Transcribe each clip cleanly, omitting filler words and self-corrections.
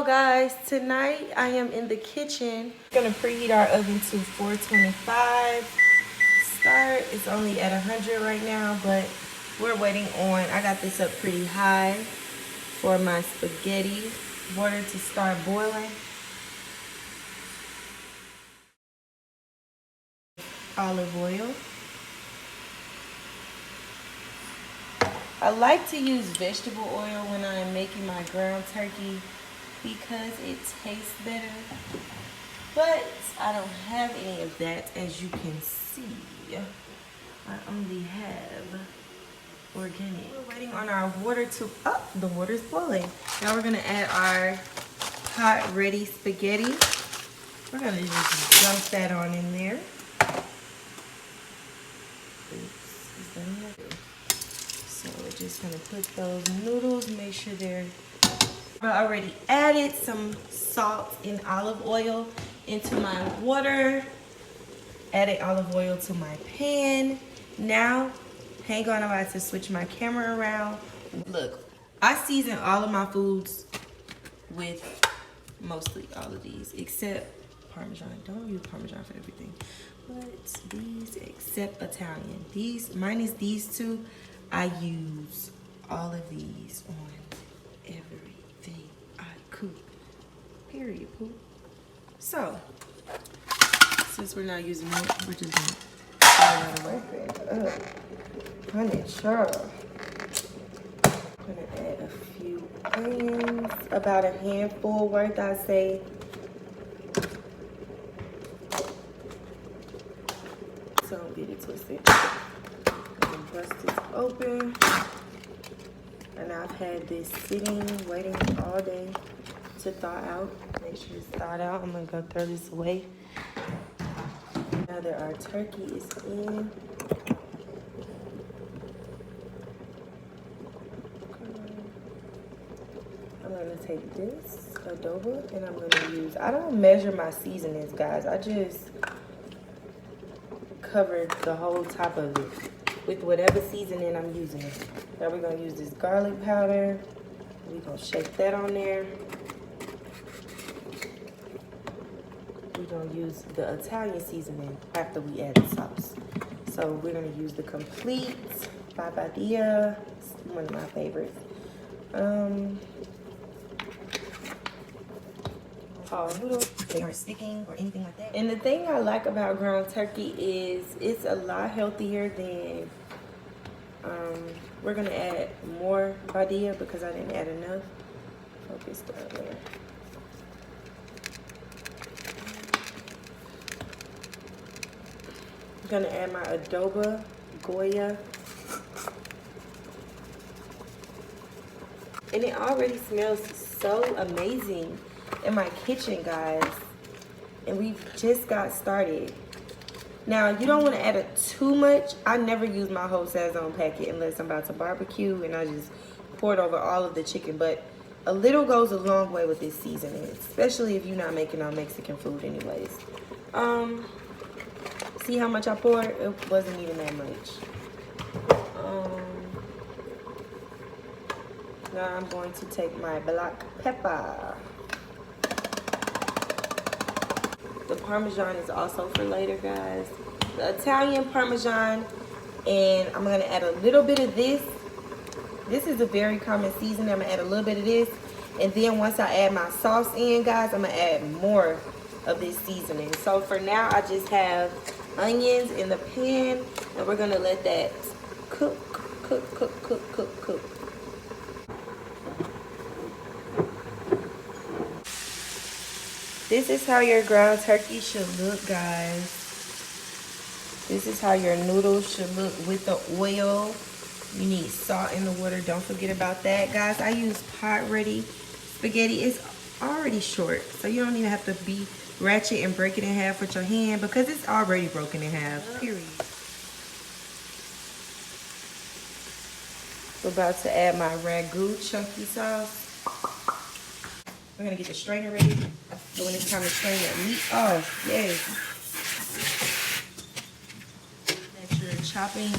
So guys, tonight I am in the kitchen. Gonna preheat our oven to 425. Start, it's only at 100 right now, but we're waiting on, I got this up pretty high for my spaghetti. Water to start boiling. Olive oil. I like to use vegetable oil when I am making my ground turkey because it tastes better, but I don't have any of that, as you can see. I only have organic. We're waiting on our water to, the water's boiling. Now we're gonna add our hot ready spaghetti. We're gonna just dump that on in there. So we're just gonna put those noodles, make sure they're, I already added some salt and olive oil into my water. Added olive oil to my pan. Now, hang on, I'm about to switch my camera around. Look, I season all of my foods with mostly all of these, except Parmesan. Don't use Parmesan for everything. But these, except Italian. Mine is these two. I use all of these on everything I cook. Period, poo. So, since we're not using it, we're just gonna throw it away. Honey, sure. I'm gonna add a few onions, about a handful worth, I say. So don't get it twisted. Bust this open, and I've had this sitting waiting all day to thaw out. Make sure it's thawed out. I'm gonna go throw this away now that our turkey is in. I'm gonna take this adobo and I'm gonna use, I don't measure my seasonings, guys. I just cover the whole top of it with whatever seasoning I'm using. Now we're gonna use this garlic powder. We're gonna shake that on there. We're gonna use the Italian seasoning after we add the sauce. So we're gonna use the complete papadilla. It's one of my favorites. Noodles, they aren't sticking or anything like that. And the thing I like about ground turkey is it's a lot healthier than, we're gonna add more padilla because I didn't add enough. Focus down there. I'm gonna add my adobo Goya. And it already smells so amazing in my kitchen, guys, and we've just got started. Now, you don't want to add too much. I never use my whole Sazon packet unless I'm about to barbecue, and I just pour it over all of the chicken, but a little goes a long way with this seasoning, especially if you're not making all Mexican food anyways. See how much I poured? It wasn't even that much. Now I'm going to take my black pepper. The Parmesan is also for later, guys. The Italian Parmesan, and I'm gonna add a little bit of this. This is a very common seasoning. I'm gonna add a little bit of this, and then once I add my sauce in, guys, I'm gonna add more of this seasoning. So for now, I just have onions in the pan, and we're gonna let that cook. This is how your ground turkey should look, guys. This is how your noodles should look with the oil. You need salt in the water. Don't forget about that, guys. I use pot ready spaghetti. It's already short, so you don't even have to be ratchet and break it in half with your hand because it's already broken in half, period. We're about to add my ragu chunky sauce. We're gonna get the strainer ready. So when it's time to strain that meat off, yes. That you're chopping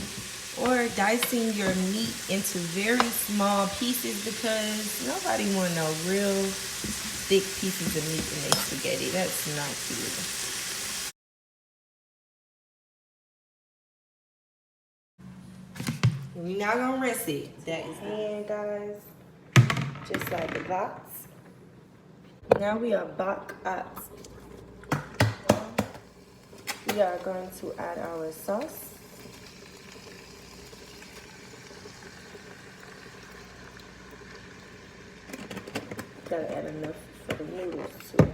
or dicing your meat into very small pieces because nobody want no real thick pieces of meat in their spaghetti. That's not cute. We're now gonna rinse it. That is in, guys. Just like the box. Now we are back at. We are going to add our sauce. Gotta add enough for the noodles too.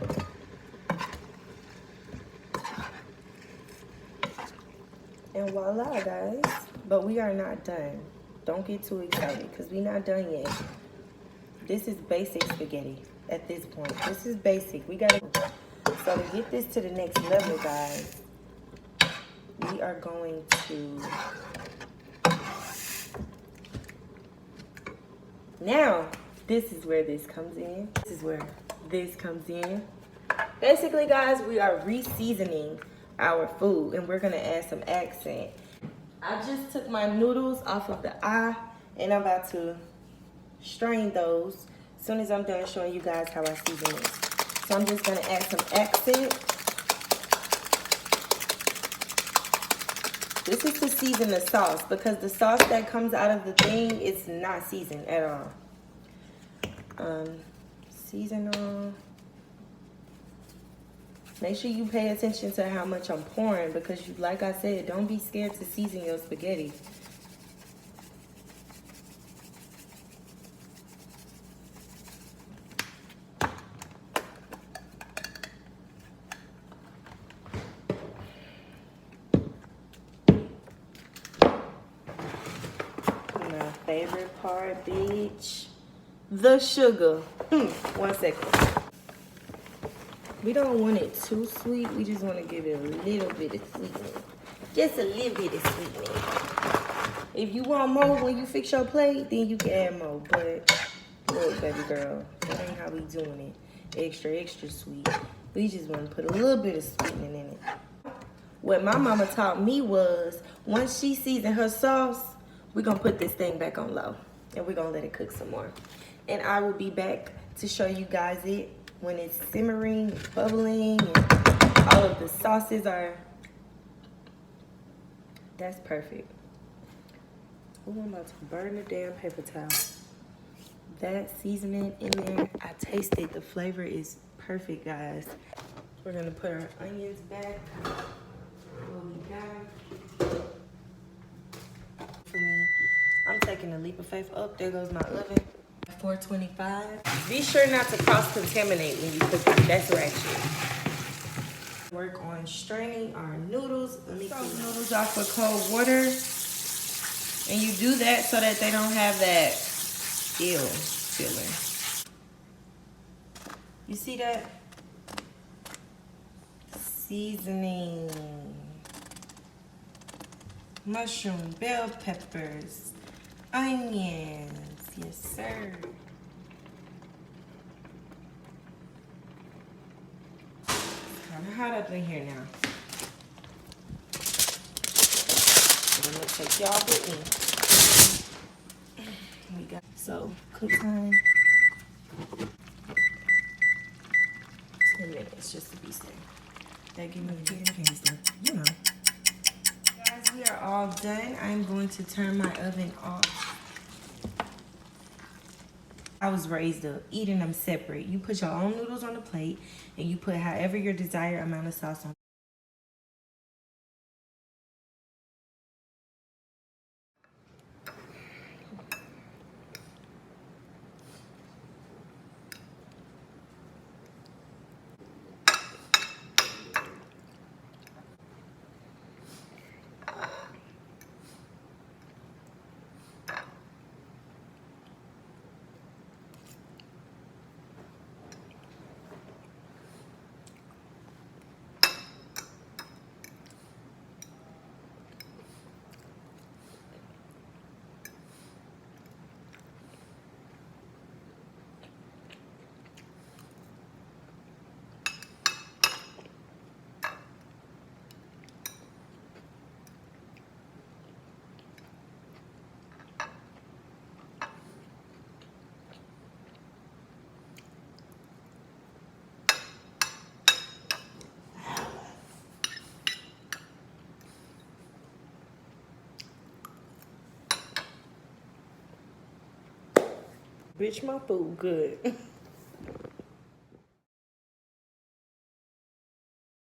And voila, guys. But we are not done. Don't get too excited because we're not done yet. This is basic spaghetti at this point. This is basic. We gotta. So to get this to the next level, guys, we are going to. Now, this is where this comes in. This is where this comes in. Basically, guys, we are re-seasoning our food and we're gonna add some accent. I just took my noodles off of the eye and I'm about to strain those as soon as I'm done showing you guys how I season it. So I'm just gonna add some accent. This is to season the sauce because the sauce that comes out of the thing is not seasoned at all. Season on. Make sure you pay attention to how much I'm pouring because, like I said, don't be scared to season your spaghetti. My favorite part, bitch. The sugar. 1 second. We don't want it too sweet. We just want to give it a little bit of sweetness. Just a little bit of sweetness. If you want more when you fix your plate, then you can add more. But look, baby girl, that ain't how we doing it. Extra, extra sweet. We just want to put a little bit of sweetening in it. What my mama taught me was, once she seasoned her sauce, we're going to put this thing back on low. And we're going to let it cook some more. And I will be back to show you guys it when it's simmering, bubbling, and all of the sauces are. That's perfect. Ooh, I'm about to burn the damn paper towel. That seasoning in there, I tasted. The flavor is perfect, guys. We're gonna put our onions back. For me, I'm taking a leap of faith up. There goes my oven. 425. Be sure not to cross-contaminate when you cook it. That's ratchet. Work on straining our noodles. Let me throw noodles off with cold water. And you do that so that they don't have that ill feeling. You see that? Seasoning. Mushroom, bell peppers, onions. Yes, sir. It's kind of hot up in here now. I'm gonna take y'all with me. We got so cook time. 10 minutes just to be safe. That give me a taste, you know. Guys, we are all done. I'm going to turn my oven off. I was raised up eating them separate. You put your own noodles on the plate and you put however your desired amount of sauce on. Bitch, my food good.